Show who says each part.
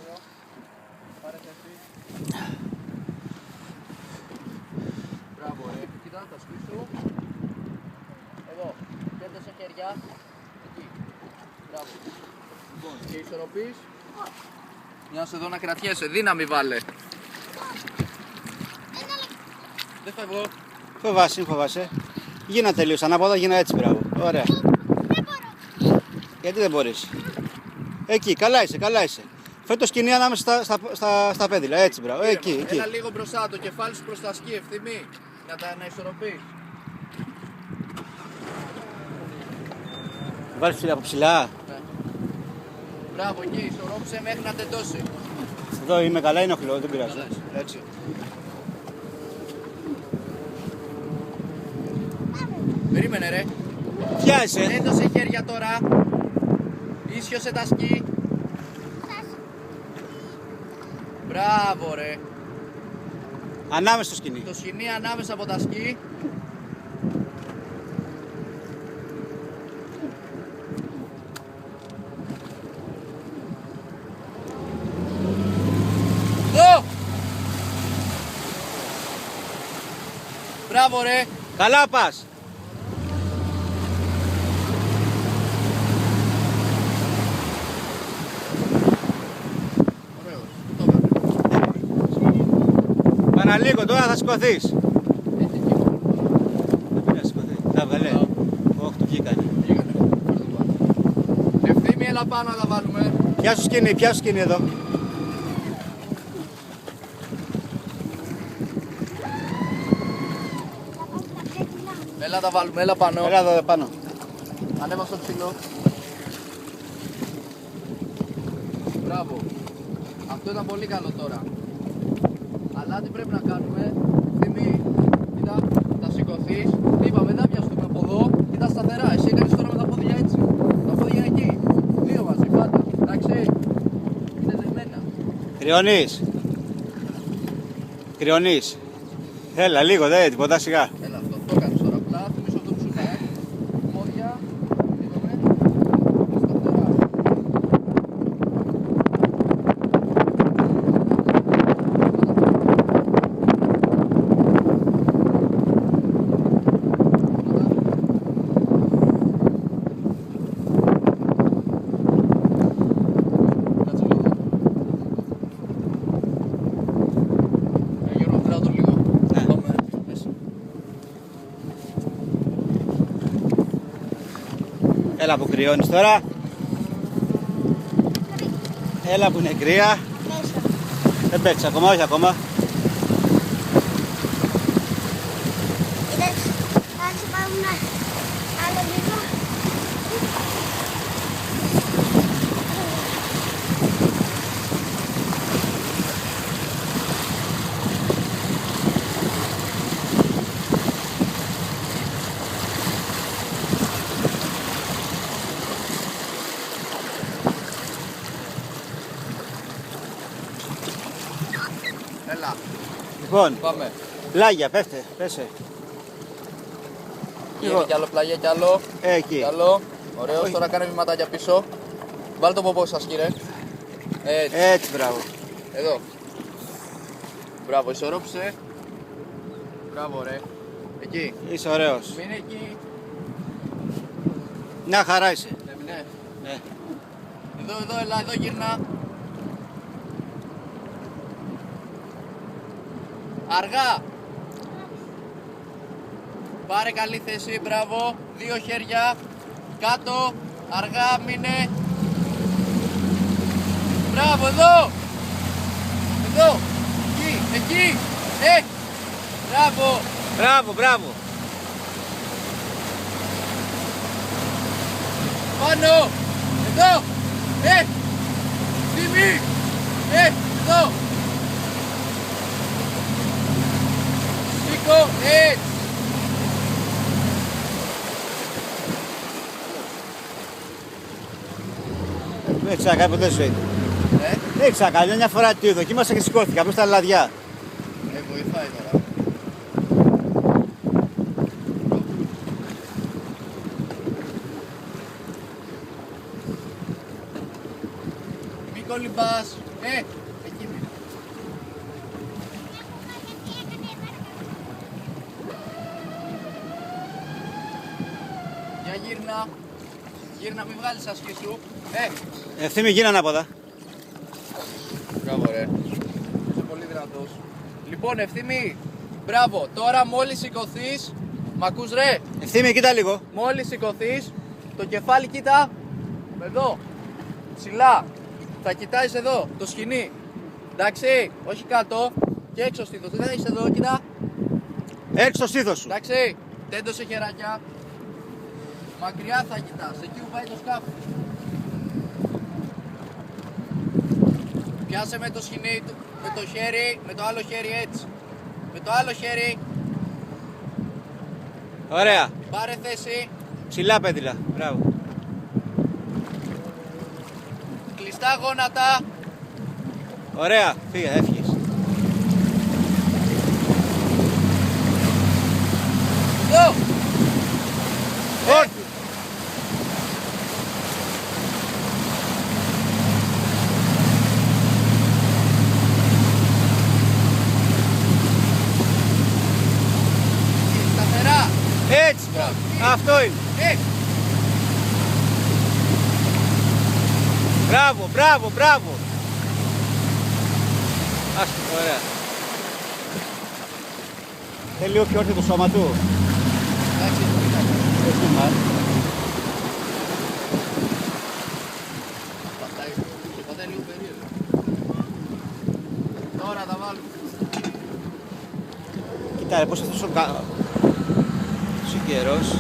Speaker 1: εδώ. Πάρε θέση. Μπράβο ρε. Κοίτα τα σκι σου. Εδώ. Κέντρωσε χέρια. Εκεί. Μπράβο. Λοιπόν, και ισορροπείς. Για να σε δω να κρατιέσαι. Δύναμη βάλε. Δεν φεύγω.
Speaker 2: Φοβάσαι, φοβάσαι. Γίνα τελείως ανάποδα, γίνα έτσι, μπράβο. Ωραία.
Speaker 3: Δεν μπορώ.
Speaker 2: Γιατί δεν μπορείς? Εκεί, καλά είσαι, καλά είσαι. Φέρ' το σκηνή ανάμεσα στα πέδιλα, έτσι, μπράβο. Εκεί, εκεί.
Speaker 1: Έλα λίγο μπροστά, το κεφάλι σου προς τα σκι, ευθύμη. Να ισορροπείς.
Speaker 2: Βάλεις ψηλά από ψηλά.
Speaker 1: Ναι. Μπράβο, εκεί, ισορρόπησε μέχρι να τεντώσει.
Speaker 2: Εδώ είμαι καλά, είναι οχλό, δεν πειράζει.
Speaker 1: Καλά είσαι.
Speaker 2: Έτσι.
Speaker 1: Περίμενε ρε.
Speaker 2: Πιάσε.
Speaker 1: Έντωσε χέρια τώρα. Ίσιοσε τα σκι. Μπράβο ρε.
Speaker 2: Ανάμεσα στο σκηνή.
Speaker 1: Το σκηνή ανάμεσα από τα σκι. Εδώ. Μπράβο ρε.
Speaker 2: Καλά πας.
Speaker 1: Ωραίος. Το έπαιρνε.
Speaker 2: Παραλίγο, τώρα θα σηκωθείς.
Speaker 1: Έτσι εκεί.
Speaker 2: Δεν πειράζει, σηκωθεί. Θα βγαλέ. Όχι, το βγήκανε.
Speaker 1: Πήγανε. Ευθύμη, έλα πάνω να τα βάλουμε.
Speaker 2: Πιάσου σκηνή, πιάσου σκηνή εδώ.
Speaker 1: Έλα τα βάλουμε, έλα πάνω.
Speaker 2: Έλα εδώ πάνω.
Speaker 1: Ανέβα στο ψηλό. Μπράβο. Αυτό ήταν πολύ καλό τώρα. Αλλά τι πρέπει να κάνουμε? Ευθύμη, κοίτα, θα σηκωθείς. Τι είπαμε, δεν πιαστούμε από εδώ. Κοίτα σταθερά. Εσύ έκανες τώρα με τα πόδια έτσι. Τα πόδια εκεί. Δύο μαζί, πάντα. Εντάξει. Είναι δεμένα.
Speaker 2: Κρυώνεις. Κρυώνεις. Έλα λίγο, δεν τίποτα σιγά.
Speaker 1: Έλα, αυτό κάνεις τώρα. Απλά θυμίσω αυτό που σου είπα. Πόδια. Είδαμε. Σταθερά. Κάτσε λίγο. Γιώργο, τράβω το λίγο.
Speaker 2: Ναι.
Speaker 1: Πάμε μέσα.
Speaker 2: Έλα που κρυώνεις τώρα. Έλα που είναι κρύα. Δεν παίξεις ακόμα, όχι ακόμα.
Speaker 3: Εντάξει, ας πάμε άλλο λίγο.
Speaker 1: Έλα,
Speaker 2: Λοιπόν,
Speaker 1: πάμε.
Speaker 2: πλάγια, πέφτε, πέσε.
Speaker 1: Πήγαινε κι άλλο πλάγια κι άλλο.
Speaker 2: Εκεί.
Speaker 1: Κι άλλο. Ωραίος,
Speaker 2: Όχι.
Speaker 1: τώρα κάνε βηματάκια πίσω. Βάλτε το ποπό σας κύριε. Έτσι,
Speaker 2: Έτσι, μπράβο.
Speaker 1: εδώ. Μπράβο, ισορρόψε. Μπράβο ρε. Εκεί.
Speaker 2: Είσαι ωραίος.
Speaker 1: Μείνε εκεί.
Speaker 2: Μια χαρά είσαι.
Speaker 1: Έμεινε.
Speaker 2: Ναι.
Speaker 1: Εδώ, έλα, εδώ γυρνά. Αργά. Πάρε καλή θέση, μπράβο. Δύο χέρια. Κάτω. Αργά, μείνε. Μπράβο, εδώ. Εδώ. Εκεί. Μπράβο.
Speaker 2: Μπράβο, μπράβο.
Speaker 1: Πάνω. Εδώ. Τιμή. Εδώ. Σήκω. Έτσι.
Speaker 2: Δεν έχεις ξανακάνει ποτέ σου έτσι. Δεν έχεις ξανακάνει, μια φορά τι δοκίμασα και σηκώθηκα, απλώς τα λαδιά.
Speaker 1: Βοηθάει τώρα. κολυμπάς. Εκείνη. Για γύρνα. Γύρνα, μην βγάλεις ασκή σου.
Speaker 2: Ευθύμη, γίνανε ανάποδα.
Speaker 1: Μπράβο ρε. Είσαι πολύ δυνατός. Λοιπόν, Ευθύμη, μπράβο. Τώρα μόλις σηκωθείς, μ' ακούς ρε?
Speaker 2: Ευθύμη, κοίτα λίγο.
Speaker 1: Μόλις σηκωθείς, το κεφάλι κοίτα. Εδώ. Ψηλά. Θα κοιτάζεις εδώ, το σκοινί. Εντάξει, όχι κάτω. Και έξω στήθος. Δεν έχεις εδώ, κοίτα.
Speaker 2: Έξω το στήθος σου.
Speaker 1: Εντάξει, τέντωσε χεράκια. Μακριά θα κοιτάς, εκεί που πάει το σκάφο. Πιάσε με το σκοινί, με το χέρι, με το άλλο χέρι έτσι. Με το άλλο χέρι,
Speaker 2: Ωραία.
Speaker 1: πάρε θέση.
Speaker 2: Ψηλά πέδιλα. Μπράβο.
Speaker 1: Κλειστά γόνατα.
Speaker 2: Ωραία. Φύγε, έφυγες.
Speaker 1: Εδώ.
Speaker 2: Όχι.
Speaker 1: Σταθερά.
Speaker 2: Έτσι. Αυτό είναι. Μπράβο, μπράβο, μπράβο. Άστο, ωραία. Θέλει λίγο πιο όρθιο το σώμα του.
Speaker 1: Εντάξει,
Speaker 2: Έτσι, μα.
Speaker 1: πατάει λίγο περίεργο. Τώρα τα βάλουμε.
Speaker 2: Κοίτα, πώς αυτός ο καιρός.